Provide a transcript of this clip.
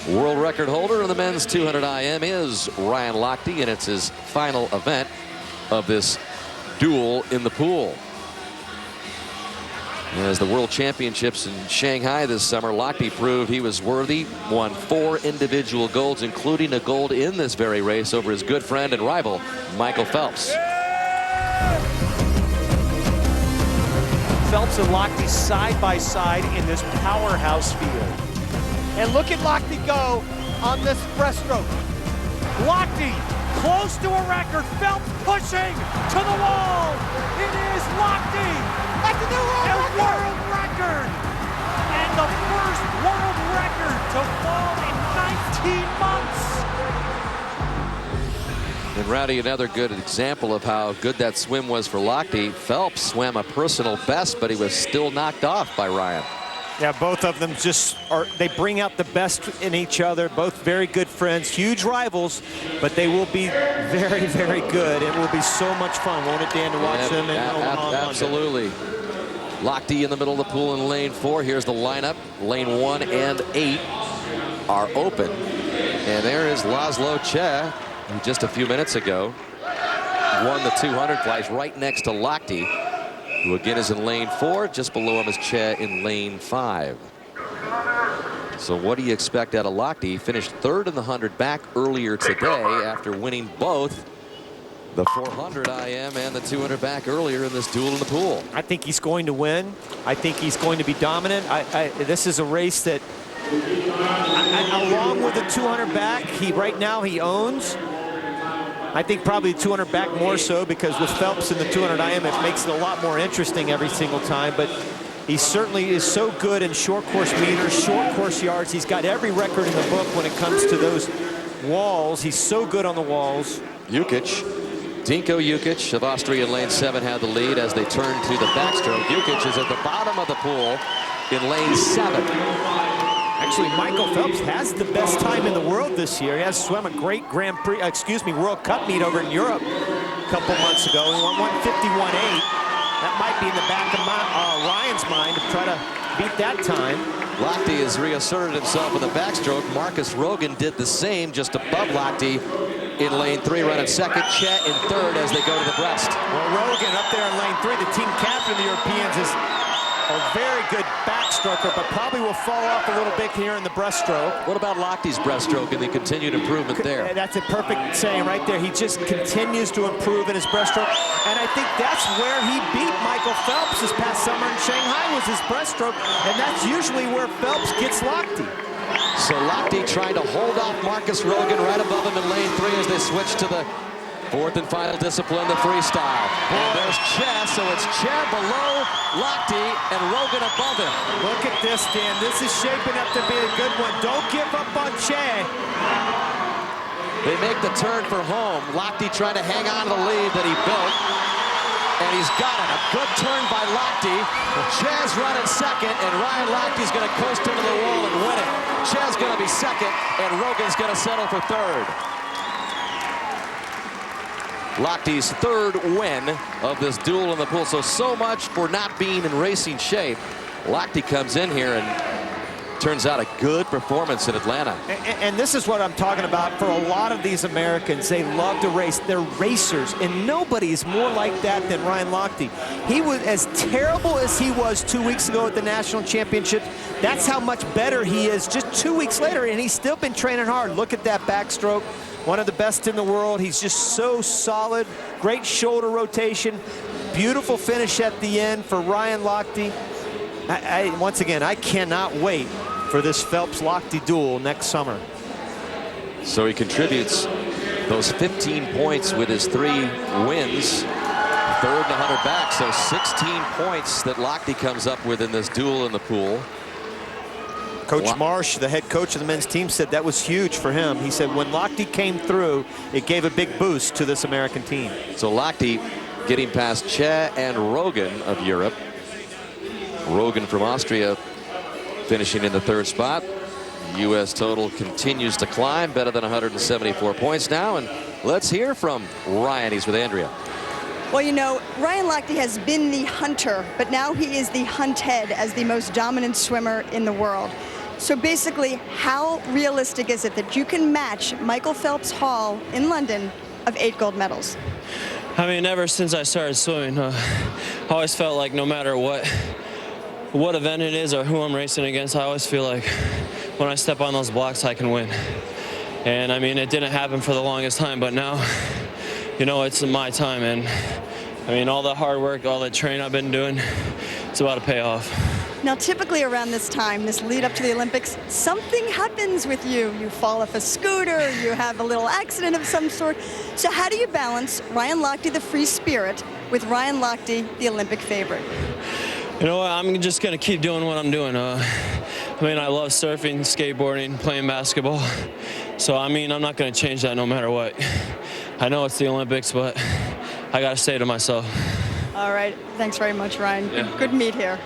World record holder in the men's 200 IM is Ryan Lochte, and it's his final event of this duel in the pool. As the World Championships in Shanghai this summer, Lochte proved he was worthy, won 4 individual golds, including a gold in this very race over his good friend and rival, Michael Phelps. Phelps and Lochte side by side in this powerhouse field. And look at Lochte go on this breaststroke. Lochte close to a record. Phelps pushing to the wall. It is Lochte. That's a new world record. And the first world record to fall in 19 months. And Rowdy, another good example of how good that swim was for Lochte. Phelps swam a personal best, but he was still knocked off by Ryan. Yeah, both of them they bring out the best in each other. Both very good friends, huge rivals, but they will be very, very good. It will be so much fun, won't it, Dan, to watch them in Omaha? Absolutely. Lochte in the middle of the pool in lane 4. Here's the lineup. Lane 1 and 8 are open. And there is Laszlo Che, who just a few minutes ago won the 200, flies right next to Lochte, who again is in lane 4. Just below him is Che in lane 5. So what do you expect out of Lochte? He finished 3rd in the 100 back earlier today after winning both the 400 IM and the 200 back earlier in this duel in the pool. I think he's going to win. I think he's going to be dominant. This is a race that, along with the 200 back, right now he owns. I think probably 200 back more so, because with Phelps in the 200 IM, it makes it a lot more interesting every single time. But he certainly is so good in short course meters, short course yards. He's got every record in the book when it comes to those walls. He's so good on the walls. Dinko Jukic of Austria in lane 7 had the lead as they turn to the backstroke. Jukic is at the bottom of the pool in lane 7. Actually, Michael Phelps has the best time in the world this year. He has swum a great World Cup meet over in Europe a couple months ago. He won 151.8. That might be in the back of Ryan's mind to try to beat that time. Lochte has reasserted himself in the backstroke. Marcus Rogan did the same just above Lochte in lane 3, running second. Chet in 3rd as they go to the breast. Well, Rogan up there in lane 3, the team captain of the Europeans, is a very good backstroker, but probably will fall off a little bit here in the breaststroke. What about Lochte's breaststroke and the continued improvement there? That's a perfect saying right there. He just continues to improve in his breaststroke, and I think that's where he beat Michael Phelps this past summer in Shanghai, was his breaststroke, and that's usually where Phelps gets Lochte. So Lochte trying to hold off Marcus Rogan right above him in lane 3 as they switch to the 4th and final discipline, the freestyle. And there's Che, so it's Che below Lochte and Rogan above him. Look at this, Dan. This is shaping up to be a good one. Don't give up on Che. They make the turn for home. Lochte trying to hang on to the lead that he built. And he's got it. A good turn by Lochte. Che's running second, and Ryan Lochte's going to coast into the wall and win it. Che's going to be second, and Rogan's going to settle for 3rd. Lochte's 3rd win of this duel in the pool. So much for not being in racing shape. Lochte comes in here and turns out a good performance in Atlanta. And this is what I'm talking about for a lot of these Americans. They love to race. They're racers, and nobody's more like that than Ryan Lochte. He was as terrible as he was 2 weeks ago at the national championship. That's how much better he is just 2 weeks later, and he's still been training hard. Look at that backstroke. One of the best in the world. He's just so solid. Great shoulder rotation. Beautiful finish at the end for Ryan Lochte. Once again, I cannot wait for this Phelps-Lochte duel next summer. So he contributes those 15 points with his 3 wins. 3rd and 100 back, so 16 points that Lochte comes up with in this duel in the pool. Coach Marsh, the head coach of the men's team, said that was huge for him. He said when Lochte came through, it gave a big boost to this American team. So Lochte getting past Che and Rogan of Europe. Rogan from Austria finishing in the 3rd spot. U.S. total continues to climb, better than 174 points now. And let's hear from Ryan. He's with Andrea. Well, you know, Ryan Lochte has been the hunter, but now he is the hunted as the most dominant swimmer in the world. So basically, how realistic is it that you can match Michael Phelps' haul in London of 8 gold medals? I mean, ever since I started swimming, I always felt like no matter what event it is or who I'm racing against, I always feel like when I step on those blocks, I can win. And I mean, it didn't happen for the longest time, but now, you know, it's my time. And I mean, all the hard work, all the training I've been doing, it's about to pay off. Now, typically around this time, this lead up to the Olympics, something happens with you. You fall off a scooter, you have a little accident of some sort. So how do you balance Ryan Lochte, the free spirit, with Ryan Lochte, the Olympic favorite? You know what, I'm just going to keep doing what I'm doing. I mean, I love surfing, skateboarding, playing basketball. So, I mean, I'm not going to change that no matter what. I know it's the Olympics, but I got to stay to myself. All right. Thanks very much, Ryan. Yeah. Good meet here.